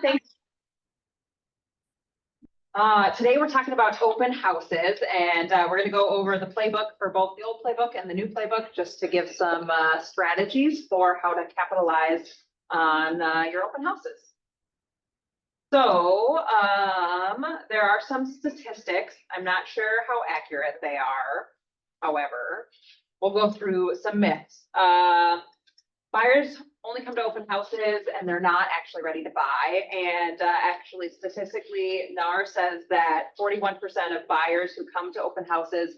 Thanks. Today we're talking about open houses, and we're going to go over the playbook for both the old playbook and the new playbook, just to give some strategies for how to capitalize on your open houses. So there are some statistics. I'm not sure how accurate they are. However, we'll go through some myths. Buyers only come to open houses and they're not actually ready to buy. And actually, statistically, NAR says that 41% of buyers who come to open houses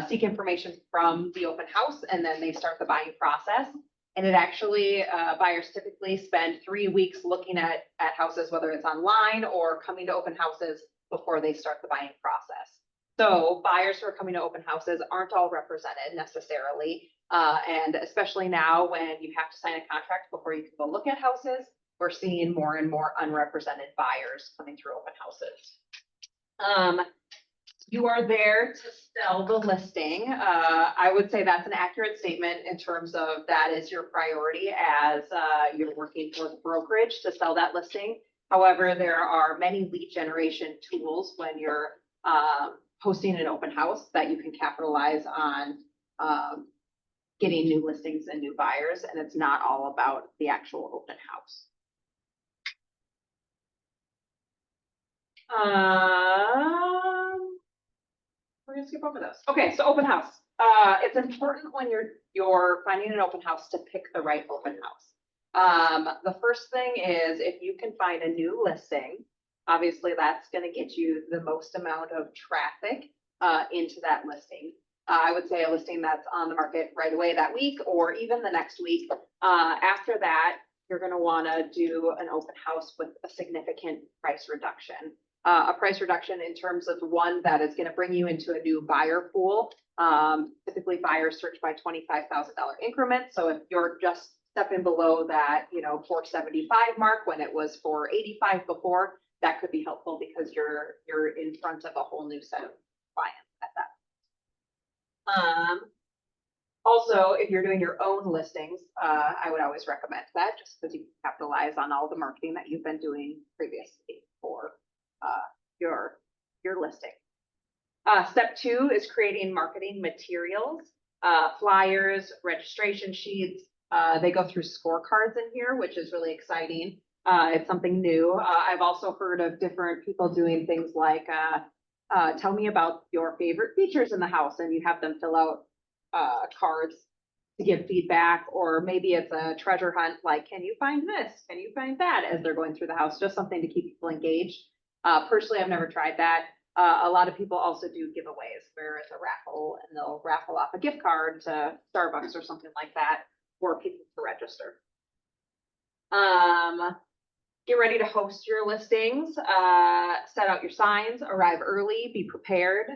seek information from the open house, and then they start the buying process. And it actually, buyers typically spend 3 weeks looking at houses, whether it's online or coming to open houses, before they start the buying process. So buyers who are coming to open houses aren't all represented necessarily. And especially now when you have to sign a contract before you can go look at houses, we're seeing more and more unrepresented buyers coming through open houses. You are there to sell the listing. I would say that's an accurate statement in terms of that is your priority as you're working for the brokerage to sell that listing. However, there are many lead generation tools when you're hosting an open house that you can capitalize on getting new listings and new buyers, and it's not all about the actual open house. We're gonna skip over those. Okay, so open house. It's important when you're finding an open house to pick the right open house. The first thing is, if you can find a new listing, obviously that's going to get you the most amount of traffic into that listing. I would say a listing that's on the market right away that week, or even the next week. After that, you're going to want to do an open house with a significant price reduction. A price reduction in terms of one that is going to bring you into a new buyer pool. Typically buyers search by $25,000 increments. So if you're just stepping below that, $475 mark when it was $485 before, that could be helpful because you're in front of a whole new set of clients at that. Also, if you're doing your own listings, I would always recommend that, just because you can capitalize on all the marketing that you've been doing previously for your listing. Step 2 is creating marketing materials, flyers, registration sheets. They go through scorecards in here, which is really exciting. It's something new. I've also heard of different people doing things like, tell me about your favorite features in the house, and you have them fill out cards to give feedback, or maybe it's a treasure hunt, like, can you find this? Can you find that? As they're going through the house, just something to keep people engaged. Personally, I've never tried that. A lot of people also do giveaways where it's a raffle and they'll raffle off a gift card to Starbucks or something like that for people to register. Get ready to host your listings, set out your signs, arrive early, be prepared,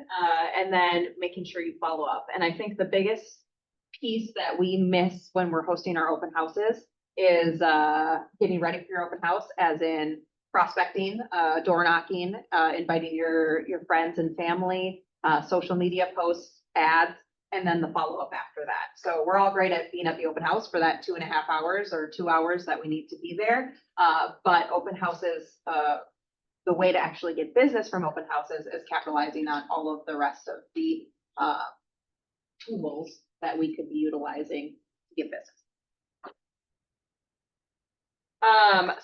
and then making sure you follow up. And I think the biggest piece that we miss when we're hosting our open houses is getting ready for your open house, as in prospecting, door knocking, inviting your friends and family, social media posts, ads, and then the follow-up after that. So we're all great at being at the open house for that 2.5 hours or 2 hours that we need to be there. But open houses, the way to actually get business from open houses is capitalizing on all of the rest of the tools that we could be utilizing to get business.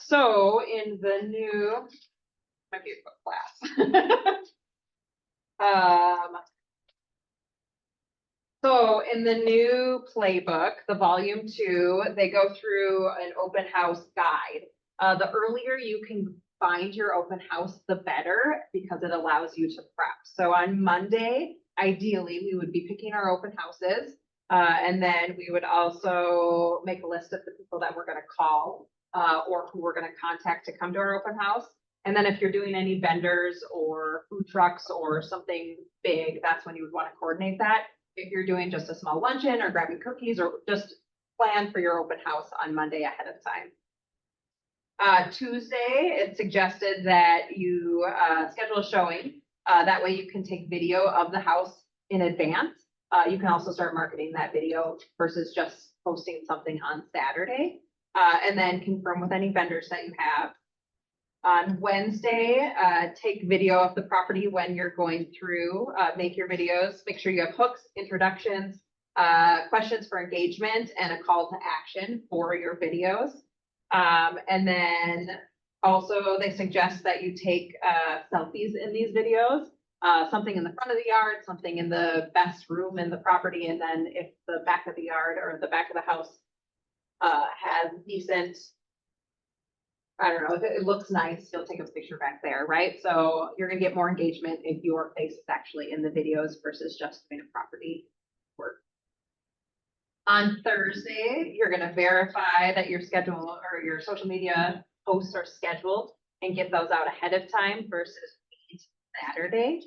So in the new, might be a quick class. So in the new playbook, the volume 2, they go through an open house guide. The earlier you can find your open house, the better, because it allows you to prep. So on Monday, ideally, we would be picking our open houses. And then we would also make a list of the people that we're going to call or who we're going to contact to come to our open house. And then if you're doing any vendors or food trucks or something big, that's when you would want to coordinate that. If you're doing just a small luncheon or grabbing cookies, or just plan for your open house on Monday ahead of time. Tuesday, it's suggested that you schedule a showing. That way you can take video of the house in advance. You can also start marketing that video versus just posting something on Saturday. And then confirm with any vendors that you have. On Wednesday, take video of the property when you're going through, make your videos, make sure you have hooks, introductions, questions for engagement, and a call to action for your videos. And then also they suggest that you take selfies in these videos, something in the front of the yard, something in the best room in the property, and then if the back of the yard or the back of the house has decent, I don't know, if it looks nice, you'll take a picture back there, right? So you're gonna get more engagement if your face is actually in the videos versus just doing a property work. On Thursday, you're gonna verify that your schedule or your social media posts are scheduled and get those out ahead of time versus Saturday.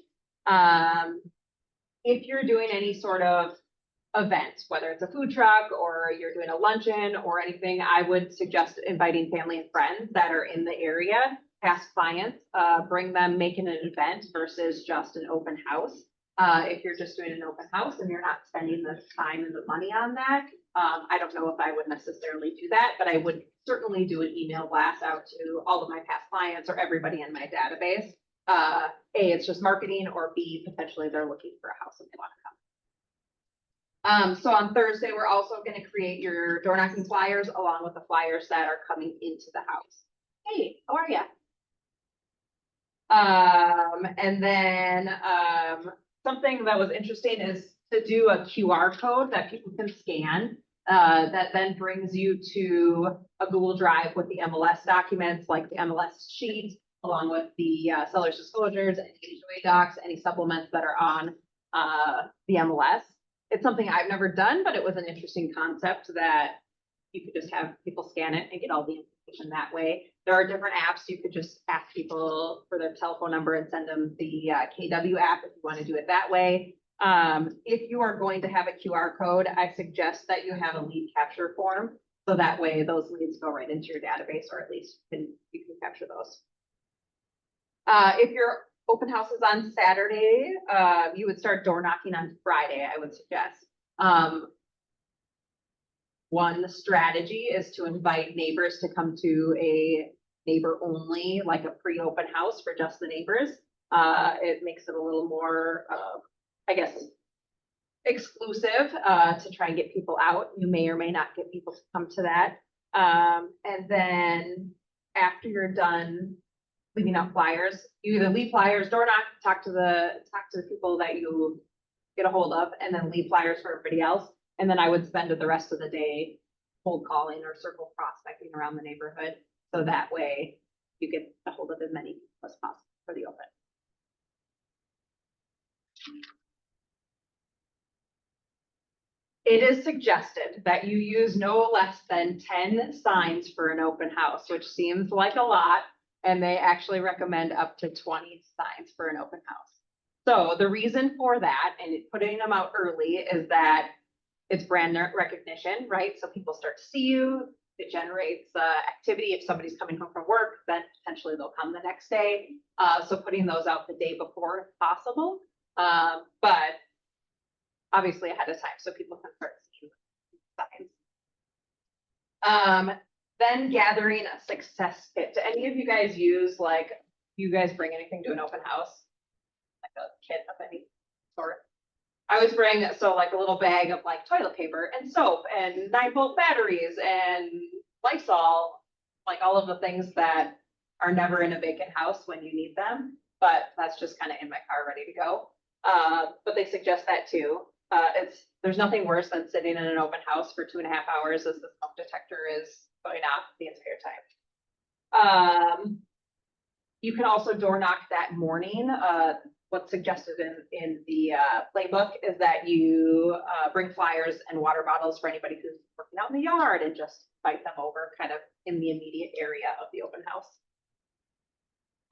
If you're doing any sort of event, whether it's a food truck or you're doing a luncheon or anything, I would suggest inviting family and friends that are in the area, past clients, bring them, making an event versus just an open house. If you're just doing an open house and you're not spending the time and the money on that, I don't know if I would necessarily do that, but I would certainly do an email blast out to all of my past clients or everybody in my database. A, it's just marketing, or B, potentially they're looking for a house and they want to come. So on Thursday, we're also going to create your door knocking flyers along with the flyers that are coming into the house. Hey, how are you? And then something that was interesting is to do a QR code that people can scan. That then brings you to a Google Drive with the MLS documents, like the MLS sheet, along with the seller's disclosures, any HOA docs, any supplements that are on the MLS. It's something I've never done, but it was an interesting concept that you could just have people scan it and get all the information that way. There are different apps. You could just ask people for their telephone number and send them the KW app if you want to do it that way. If you are going to have a QR code, I suggest that you have a lead capture form. So that way those leads go right into your database, or at least you can capture those. If your open house is on Saturday, you would start door knocking on Friday, I would suggest. One strategy is to invite neighbors to come to a neighbor only, like a pre-open house for just the neighbors. It makes it a little more, I guess, exclusive to try and get people out. You may or may not get people to come to that. And then after you're done leaving out flyers, you either leave flyers, door knock, talk to the people that you get a hold of, and then leave flyers for everybody else. And then I would spend the rest of the day cold calling or circle prospecting around the neighborhood. So that way you get a hold of as many people as possible for the open. It is suggested that you use no less than 10 signs for an open house, which seems like a lot. And they actually recommend up to 20 signs for an open house. So the reason for that, and putting them out early, is that it's brand recognition, right? So people start to see you. It generates activity. If somebody's coming home from work, then potentially they'll come the next day. So putting those out the day before if possible, but obviously ahead of time so people can start seeing signs. Then gathering a success kit. Do any of you guys use, like, do you guys bring anything to an open house? Like a kit of any sort? I always bring, so like a little bag of like toilet paper and soap and 9-volt batteries and Lysol, like all of the things that are never in a vacant house when you need them, but that's just kind of in my car ready to go. But they suggest that too. There's nothing worse than sitting in an open house for 2.5 hours as the smoke detector is going off the entire time. You can also door knock that morning. What's suggested in the playbook is that you bring flyers and water bottles for anybody who's working out in the yard and just invite them over kind of in the immediate area of the open house.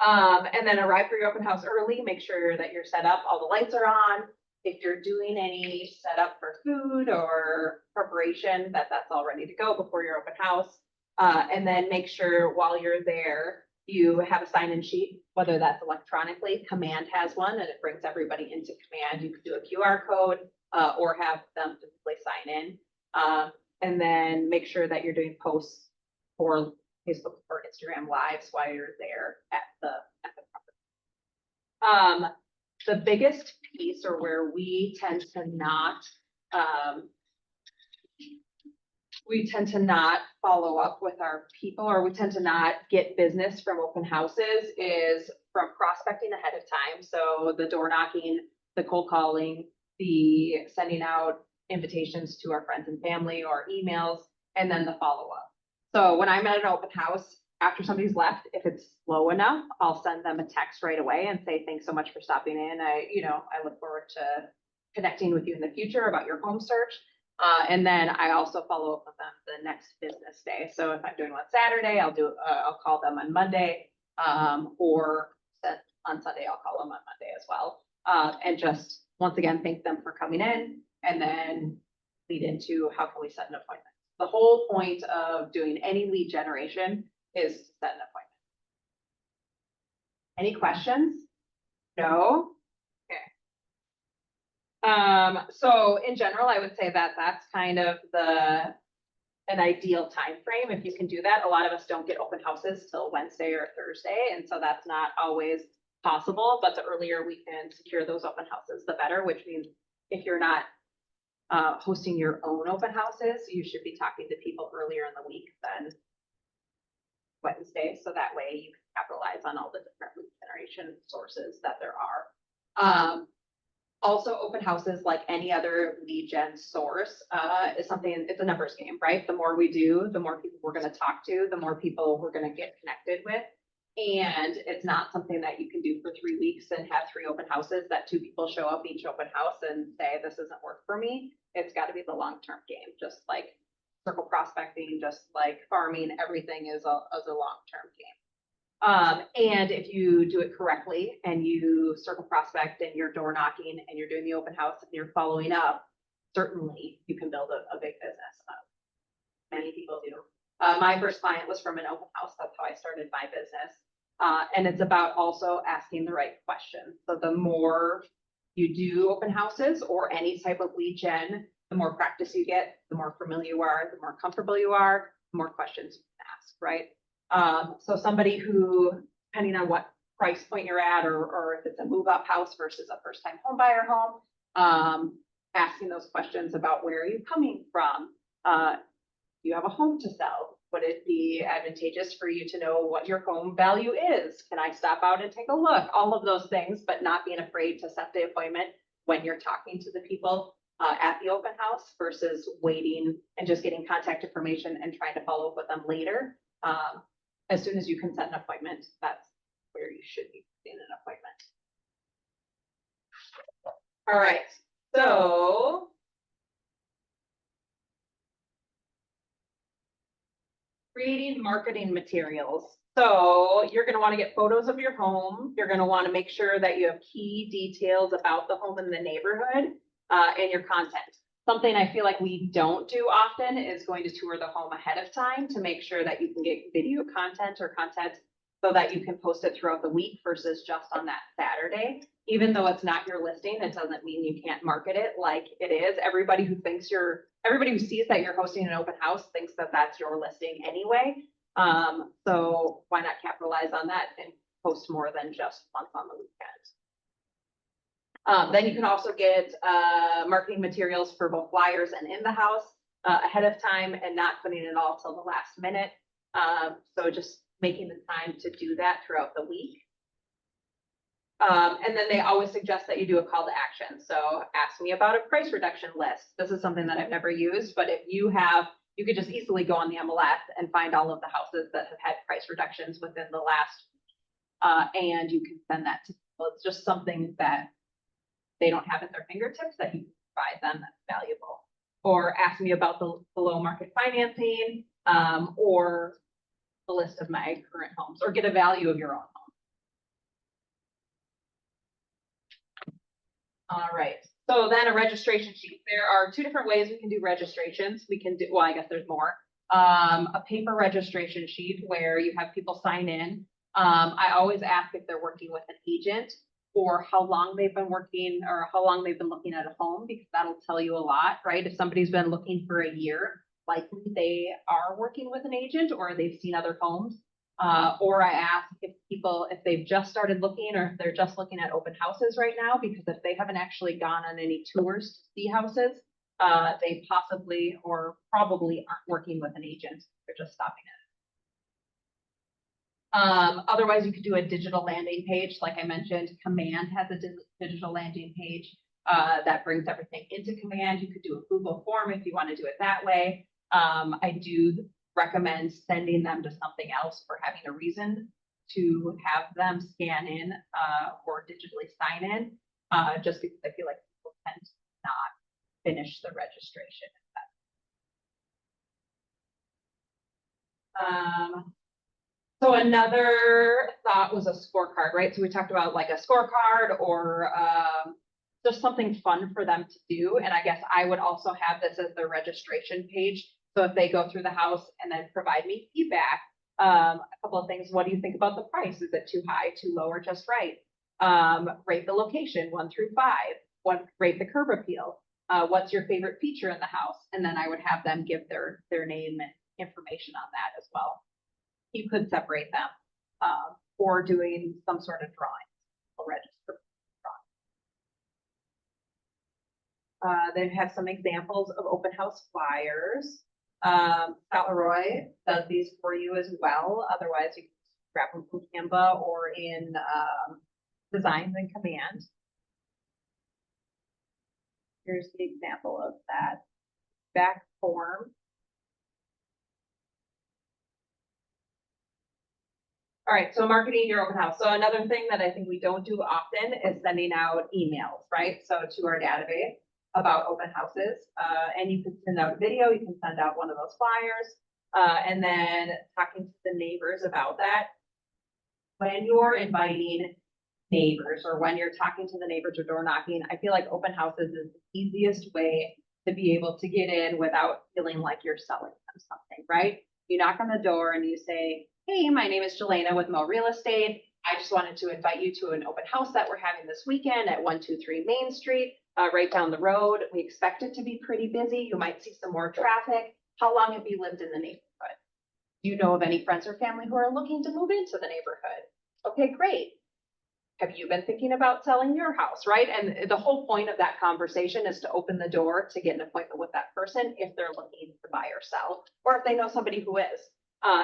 And then arrive for your open house early, make sure that you're set up, all the lights are on. If you're doing any setup for food or preparation, that's all ready to go before your open house. And then make sure while you're there, you have a sign-in sheet, whether that's electronically. Command has one and it brings everybody into Command. You could do a QR code or have them physically sign in. And then make sure that you're doing posts for Facebook or Instagram lives while you're there at the property. The biggest piece, or where we tend to not, follow up with our people, or we tend to not get business from open houses, is from prospecting ahead of time. So the door knocking, the cold calling, the sending out invitations to our friends and family or emails, and then the follow-up. So when I'm at an open house, after somebody's left, if it's slow enough, I'll send them a text right away and say, thanks so much for stopping in. I look forward to connecting with you in the future about your home search. And then I also follow up with them the next business day. So if I'm doing one Saturday, I'll call them on Monday, or on Sunday, I'll call them on Monday as well. And just once again, thank them for coming in, and then lead into how can we set an appointment. The whole point of doing any lead generation is to set an appointment. Any questions? No? Okay. So in general, I would say that that's kind of an ideal time frame. If you can do that, a lot of us don't get open houses till Wednesday or Thursday, and so that's not always possible. But the earlier we can secure those open houses, the better. Which means if you're not hosting your own open houses, you should be talking to people earlier in the week than Wednesday, so that way you can capitalize on all the different lead generation sources that there are. Also, open houses, like any other lead gen source, is something, it's a numbers game, right? The more we do, the more people we're going to talk to, the more people we're going to get connected with. And it's not something that you can do for 3 weeks and have 3 open houses that 2 people show up each open house and say, this doesn't work for me. It's got to be the long-term game, just like circle prospecting, just like farming, everything is a long-term game. And if you do it correctly and you circle prospect and you're door knocking and you're doing the open house and you're following up, certainly you can build a big business. Many people do. My first client was from an open house. That's how I started my business. And it's about also asking the right questions. So the more you do open houses or any type of lead gen, the more practice you get, the more familiar you are, the more comfortable you are, the more questions you can ask, right? So somebody who, depending on what price point you're at, or if it's a move-up house versus a first-time home buyer home, asking those questions about where are you coming from? You have a home to sell. Would it be advantageous for you to know what your home value is? Can I stop out and take a look? All of those things, but not being afraid to set the appointment when you're talking to the people at the open house versus waiting and just getting contact information and trying to follow up with them later. As soon as you can set an appointment, that's where you should be in an appointment. All right, so creating marketing materials. So you're going to want to get photos of your home. You're going to want to make sure that you have key details about the home and the neighborhood, and your content. Something I feel like we don't do often is going to tour the home ahead of time to make sure that you can get video content or content so that you can post it throughout the week versus just on that Saturday. Even though it's not your listing, it doesn't mean you can't market it like it is. Everybody who sees that you're hosting an open house thinks that that's your listing anyway. So why not capitalize on that and post more than just once on the weekend? Then you can also get marketing materials for both flyers and in the house ahead of time and not putting it all till the last minute. So just making the time to do that throughout the week. And then they always suggest that you do a call to action. So ask me about a price reduction list. This is something that I've never used, but if you could just easily go on the MLS and find all of the houses that have had price reductions within the last, and you can send that to people. It's just something that they don't have at their fingertips that you can provide them that's valuable. Or ask me about the below market financing, or the list of my current homes, or get a value of your own home. All right, so then a registration sheet. There are 2 different ways we can do registrations. We can do, well, I guess there's more. A paper registration sheet where you have people sign in. I always ask if they're working with an agent, or how long they've been working, or how long they've been looking at a home, because that'll tell you a lot, right? If somebody's been looking for a year, likely they are working with an agent or they've seen other homes. Or I ask if they've just started looking or if they're just looking at open houses right now, because if they haven't actually gone on any tours to see houses, they possibly or probably aren't working with an agent. They're just stopping it. Otherwise, you could do a digital landing page. Like I mentioned, Command has a digital landing page that brings everything into Command. You could do a Google form if you want to do it that way. I do recommend sending them to something else for having a reason to have them scan in or digitally sign in, just because I feel like people tend to not finish the registration. So another thought was a scorecard, right? So we talked about like a scorecard or just something fun for them to do. And I guess I would also have this as their registration page. So if they go through the house and then provide me feedback, a couple of things. What do you think about the price? Is it too high, too low, or just right? Rate the location 1 through 5. Rate the curb appeal. What's your favorite feature in the house? And then I would have them give their name and information on that as well. You could separate them or doing some sort of drawing or register drawing. They have some examples of open house flyers. Scott Leroy does these for you as well. Otherwise, you can grab them from Canva or in Designs and Command. Here's the example of that back form. All right, so marketing your open house. So another thing that I think we don't do often is sending out emails, right? So to our database about open houses. And you can send out a video, you can send out one of those flyers, and then talking to the neighbors about that. When you're inviting neighbors or when you're talking to the neighbors or door knocking, I feel like open houses is the easiest way to be able to get in without feeling like you're selling them something, right? You knock on the door and you say, hey, my name is Jelena with Mo Real Estate. I just wanted to invite you to an open house that we're having this weekend at 123 Main Street, right down the road. We expect it to be pretty busy. You might see some more traffic. How long have you lived in the neighborhood? Do you know of any friends or family who are looking to move into the neighborhood? Okay, great. Have you been thinking about selling your house, right? And the whole point of that conversation is to open the door to get an appointment with that person if they're looking to buy or sell, or if they know somebody who is.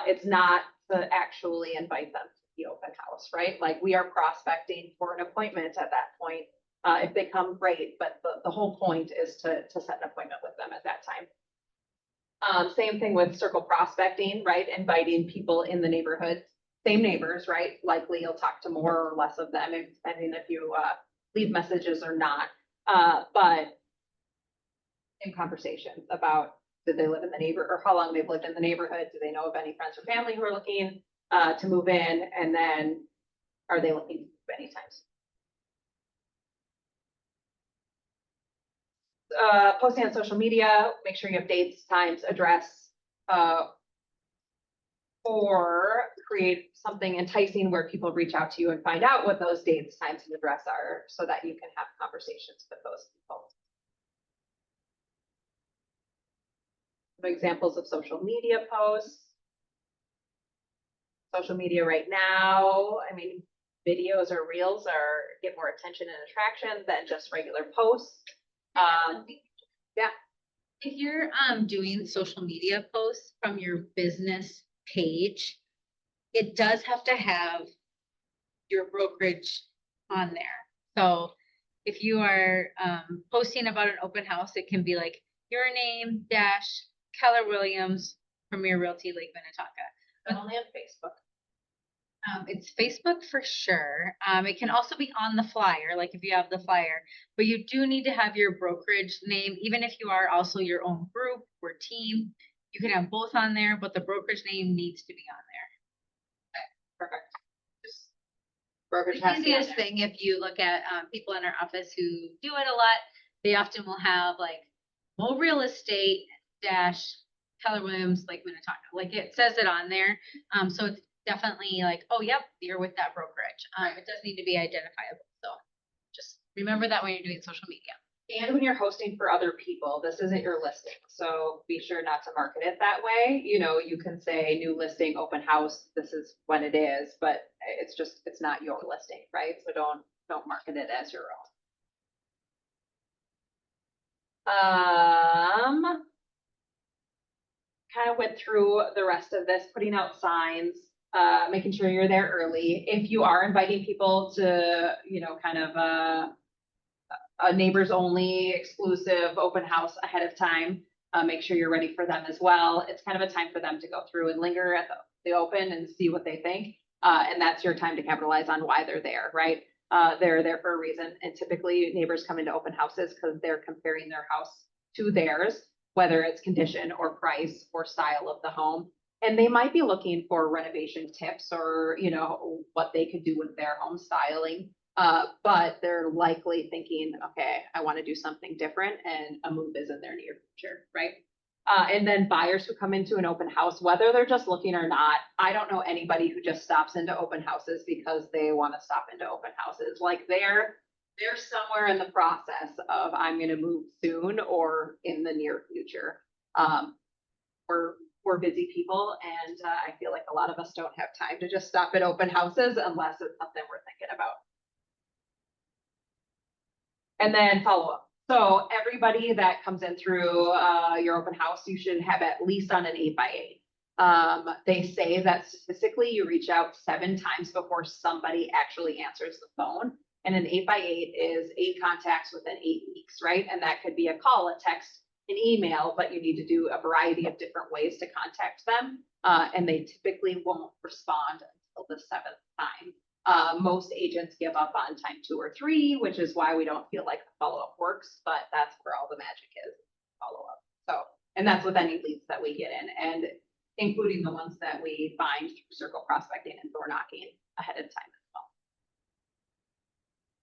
It's not to actually invite them to the open house, right? Like we are prospecting for an appointment at that point. If they come, great, but the whole point is to set an appointment with them at that time. Same thing with circle prospecting, right? Inviting people in the neighborhood, same neighbors, right? Likely you'll talk to more or less of them, depending if you leave messages or not. But in conversations about did they live in the neighborhood or how long they've lived in the neighborhood? Do they know of any friends or family who are looking to move in? And then are they looking to move anytime soon? Posting on social media, make sure you have dates, times, address, or create something enticing where people reach out to you and find out what those dates, times, and address are so that you can have conversations with those people. Some examples of social media posts. Social media right now, I mean, videos or reels get more attention and attraction than just regular posts. Yeah. If you're doing social media posts from your business page, it does have to have your brokerage on there. So if you are posting about an open house, it can be like your name dash Keller Williams, Premier Realty, Lake Minnetonka. But only on Facebook. It's Facebook for sure. It can also be on the flyer, like if you have the flyer, but you do need to have your brokerage name, even if you are also your own group or team. You can have both on there, but the brokerage name needs to be on there. Okay, perfect. Just brokerage The has to be on easiest there. thing, if you look at people in our office who do it a lot, they often will have like Mo Real Estate dash Keller Williams, Lake Minnetonka. Like it says it on there. So it's definitely like, oh, yep, you're with that brokerage. It does need to be identifiable. So just remember that when you're doing social media. And when you're hosting for other people, this isn't your listing, so be sure not to market it that way. You know, you can say new listing, open house, this is when it is, but it's not your listing, right? So don't market it as your own. Kind of went through the rest of this, putting out signs, making sure you're there early. If you are inviting people to, you know, kind of a neighbors only exclusive open house ahead of time, make sure you're ready for them as well. It's kind of a time for them to go through and linger at the open and see what they think. And that's your time to capitalize on why they're there, right? They're there for a reason. And typically neighbors come into open houses because they're comparing their house to theirs, whether it's condition or price or style of the home. And they might be looking for renovation tips or, you know, what they could do with their home styling. But they're likely thinking, okay, I want to do something different and a move is in their near future, right? And then buyers who come into an open house, whether they're just looking or not, I don't know anybody who just stops into open houses because they want to stop into open houses. Like they're somewhere in the process of I'm going to move soon or in the near future. We're busy people, and I feel like a lot of us don't have time to just stop at open houses unless it's something we're thinking about. And then follow up. So everybody that comes in through your open house, you should have at least on an 8x8. They say that statistically you reach out 7 times before somebody actually answers the phone. And an 8x8 is 8 contacts within 8 weeks, right? And that could be a call, a text, an email, but you need to do a variety of different ways to contact them. And they typically won't respond until the 7th time. Most agents give up on time 2 or 3, which is why we don't feel like the follow-up works, but that's where all the magic is, follow-up. So, and that's with any leads that we get in, and including the ones that we find through circle prospecting and door knocking ahead of time as well.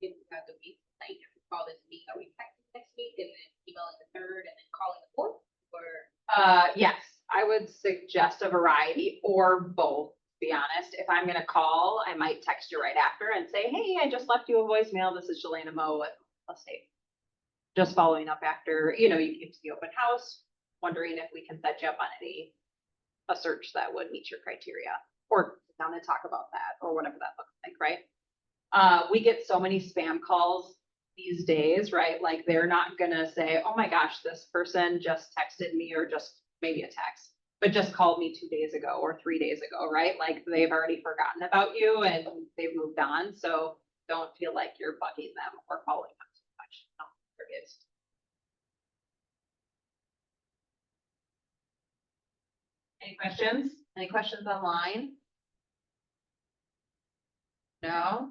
If we got the week, like if we call this week, are we texting next week and then emailing the 3rd and then calling the 4th? Or yes, I would suggest a variety or both. Be honest, if I'm gonna call, I might text you right after and say, hey, I just left you a voicemail. This is Shalana Moe at Estate. Just following up after, you know, you came to the open house, wondering if we can set you up on a search that would meet your criteria, or sit down and talk about that, or whatever that looks like, right? We get so many spam calls these days, right? Like they're not gonna say, oh my gosh, this person just texted me, or just maybe a text, but just called me 2 days ago or 3 days ago, right? Like they've already forgotten about you and they've moved on. So don't feel like you're bugging them or calling them too much. No, forget. Any questions? Any questions online? No?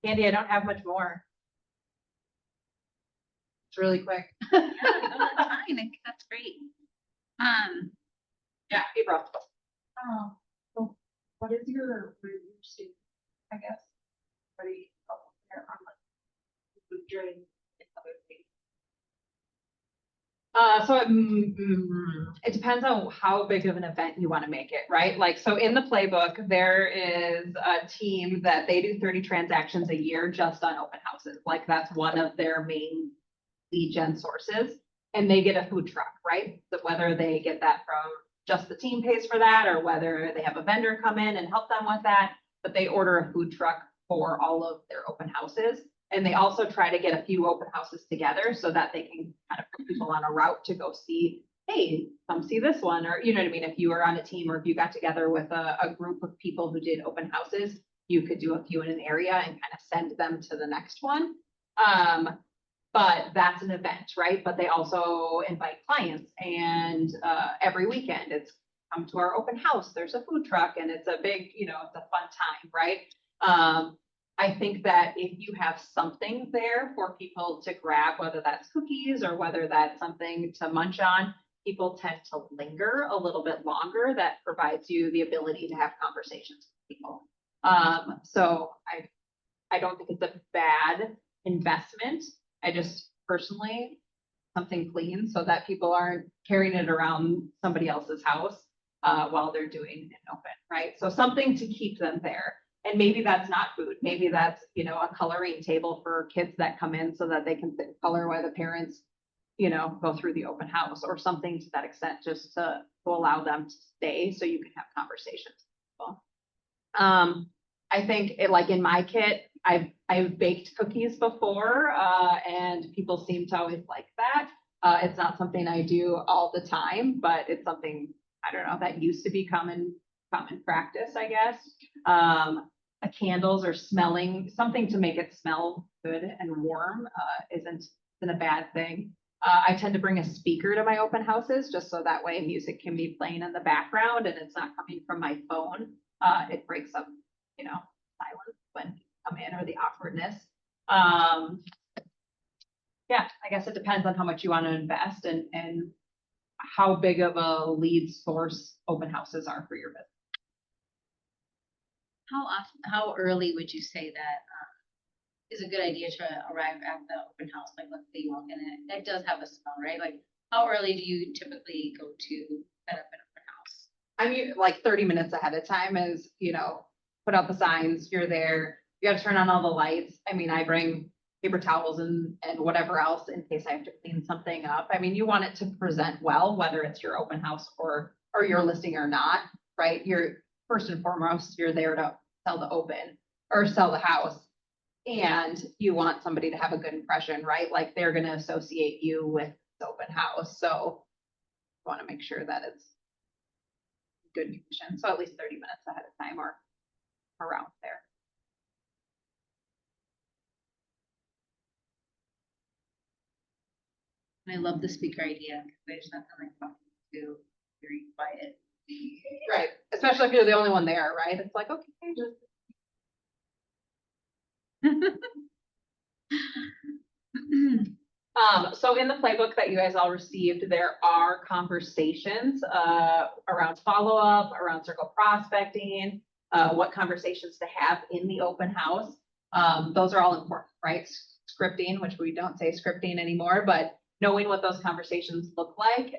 Candy, I don't have much more. It's really quick. yeah, no, that's fine. I think that's great. Yeah, April. So what is your state, I guess? What do you there on like food during other things? So it depends on how big of an event you want to make it, right? Like, so in the playbook, there is a team that they do 30 transactions a year just on open houses. Like that's one of their main lead gen sources, and they get a food truck, right? So whether they get that from just the team pays for that, or whether they have a vendor come in and help them with that, but they order a food truck for all of their open houses. And they also try to get a few open houses together so that they can kind of put people on a route to go see, hey, come see this one. Or, you know what I mean? If you were on a team or if you got together with a group of people who did open houses, you could do a few in an area and kind of send them to the next one. But that's an event, right? But they also invite clients, and every weekend it's come to our open house. There's a food truck and it's a big, you know, it's a fun time, right? I think that if you have something there for people to grab, whether that's cookies or whether that's something to munch on, people tend to linger a little bit longer. That provides you the ability to have conversations with people. So I don't think it's a bad investment. I just personally, something clean so that people aren't carrying it around somebody else's house while they're doing an open, right? So something to keep them there. And maybe that's not food. Maybe that's, you know, a coloring table for kids that come in so that they can sit and color while the parents, you know, go through the open house or something to that extent, just to allow them to stay so you can have conversations. I think like in my kit, I've baked cookies before, and people seem to always like that. It's not something I do all the time, but it's something, I don't know, that used to be common practice, I guess. Candles or smelling, something to make it smell good and warm, isn't a bad thing. I tend to bring a speaker to my open houses just so that way music can be playing in the background and it's not coming from my phone. It breaks up, you know, silence when you come in or the awkwardness. Yeah, I guess it depends on how much you want to invest and how big of a lead source open houses are for your business. How early would you say that is a good idea to arrive at the open house? Like, let's say you walk in and it does have a smell, right? Like, how early do you typically go to set up an open house? I mean, like 30 minutes ahead of time is, you know, put out the signs, you're there, you gotta turn on all the lights. I mean, I bring paper towels and whatever else in case I have to clean something up. I mean, you want it to present well, whether it's your open house or your listing or not, right? You're first and foremost, you're there to sell the house. And you want somebody to have a good impression, right? Like they're gonna associate you with the open house. So you want to make sure that it's good condition. So at least 30 minutes ahead of time or around there. And I love the speaker idea because there's nothing like talking to very quiet. Right. Especially if you're the only one there, right? It's like, okay, just. So in the playbook that you guys all received, there are conversations around follow-up, around circle prospecting, what conversations to have in the open house. Those are all important, right? Scripting, which we don't say scripting anymore, but knowing what those conversations look like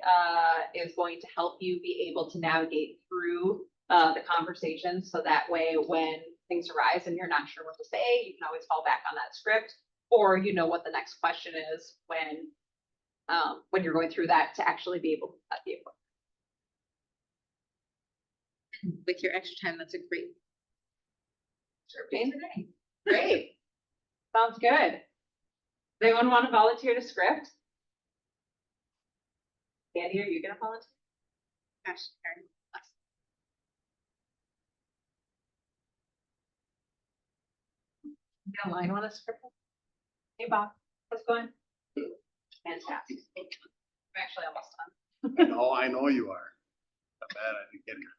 is going to help you be able to navigate through the conversations. So that way, when things arise and you're not sure what to say, you can always fall back on that script, or you know what the next question is when you're going through that to actually be able to set the appointment. With your extra time, that's a great. Scripting. Great. Sounds good. Does anyone want to volunteer to script? Andy, are you gonna volunteer? Gosh, Karen. You don't mind want to script? Hey, Bob, how's it going? Fantastic. I'm actually almost done. I know you are. Not bad, I didn't get here.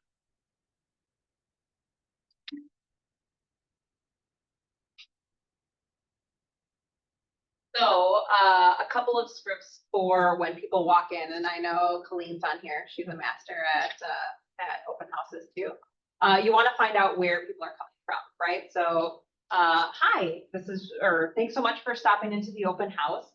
So, a couple of scripts for when people walk in, and I know Colleen's on here. She's a master at open houses too. You want to find out where people are coming from, right? So, hi, thanks so much for stopping into the open house.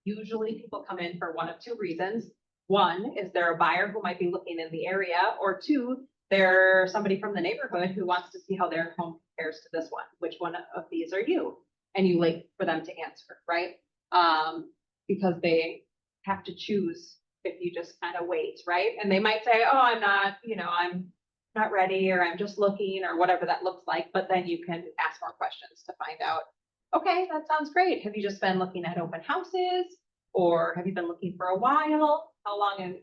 Usually people come in for one of two reasons. One is they're a buyer who might be looking in the area, or two, they're somebody from the neighborhood who wants to see how their home compares to this one. Which one of these are you? And you wait for them to answer, right? Because they have to choose if you just kind of wait, right? And they might say, oh, I'm not ready, or I'm just looking, or whatever that looks like. But then you can ask more questions to find out, okay, that sounds great. Have you just been looking at open houses, or have you been looking for a while? How long? And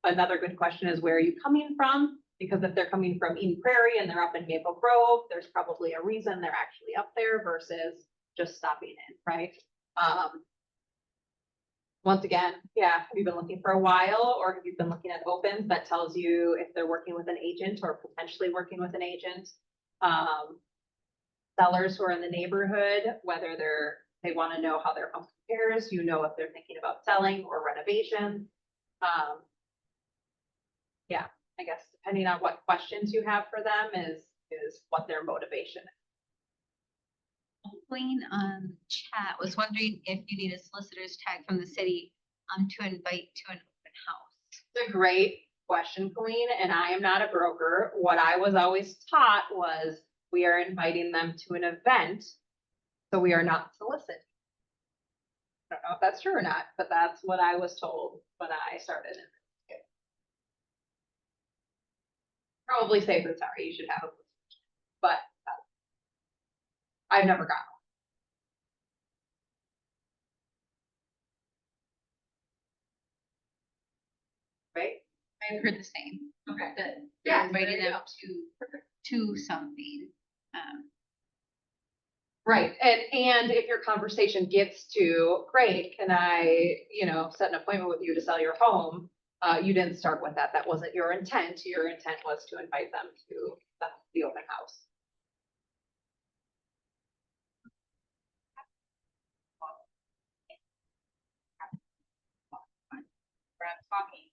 another good question is, where are you coming from? Because if they're coming from Eden Prairie and they're up in Maple Grove, there's probably a reason they're actually up there versus just stopping in, right? Once again, yeah, have you been looking for a while, or have you been looking at opens? That tells you if they're working with an agent or potentially working with an agent. Sellers who are in the neighborhood, whether they want to know how their home compares, you know if they're thinking about selling or renovation. Yeah, I guess depending on what questions you have for them is what their motivation is. Queen chat was wondering if you need a solicitor's tag from the city to invite to an open house. It's a great question, Colleen, and I am not a broker. What I was always taught was we are inviting them to an event, so we are not soliciting. I don't know if that's true or not, but that's what I was told when I started. Probably safe and sorry, you should have a, but I've never gotten one. Right? I've heard the same, Okay. that Yeah, they're inviting there you them to something. Right, and if your conversation gets to, great, can I, set an appointment with you to sell your home? You didn't start with that. That wasn't your intent. Your intent was to invite them to the open house. Where I'm talking.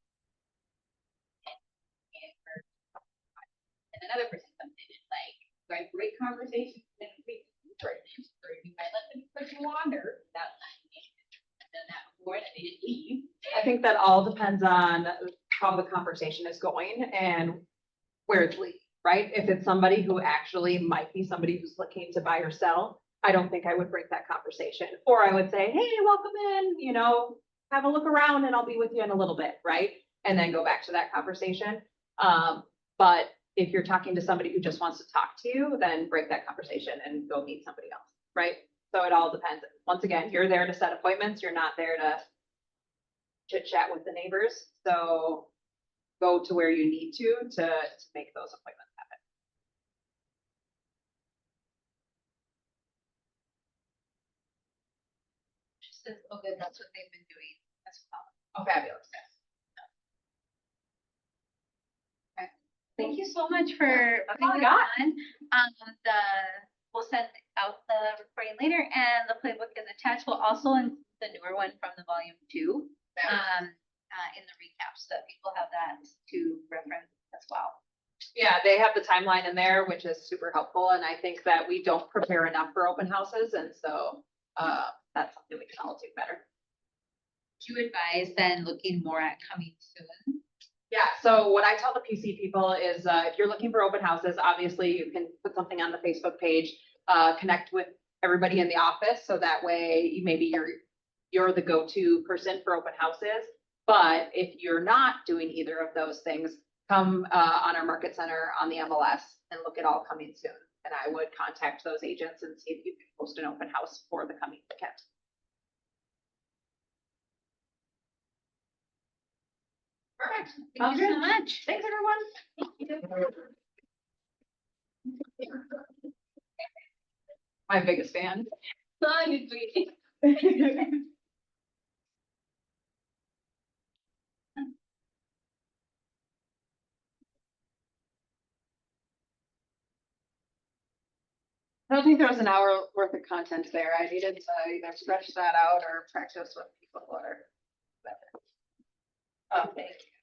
And another person comes in and like, we have great conversation, and we, or you might let them put you wander without signing it. I've done that before, and they didn't leave. I think that all depends on how the conversation is going and where it's leading, right? If it's somebody who actually might be somebody who's looking to buy or sell, I don't think I would break that conversation. Or I would say, hey, welcome in, have a look around and I'll be with you in a little bit, right? And then go back to that conversation. But if you're talking to somebody who just wants to talk to you, then break that conversation and go meet somebody else, right? So it all depends. Once again, you're there to set appointments. You're not there to chit chat with the neighbors. So go to where you need to make those appointments happen. She says, oh, good, that's what they've been doing as well. Oh, fabulous. Thank you so much for That's all I putting got. this on. We'll send out the recording later, and the playbook is attached. We'll also include the newer one from the volume 2 in the recap, so that people have that to reference as well. Yeah, they have the timeline in there, which is super helpful. And I think that we don't prepare enough for open houses. And so that's something we can all do better. Do you advise then looking more at coming soon? Yeah, so what I tell the PC people is if you're looking for open houses, obviously you can put something on the Facebook page, connect with everybody in the office. So that way maybe you're the go-to person for open houses. But if you're not doing either of those things, come on our market center on the MLS and look at all coming soon. And I would contact those agents and see if you can post an open house for the coming weekend. Perfect. Thank you so much. Thanks, everyone. My biggest fan. I don't think there was an hour worth of content there. I needed to either stretch that out or practice with people or whatever. Oh, thank you.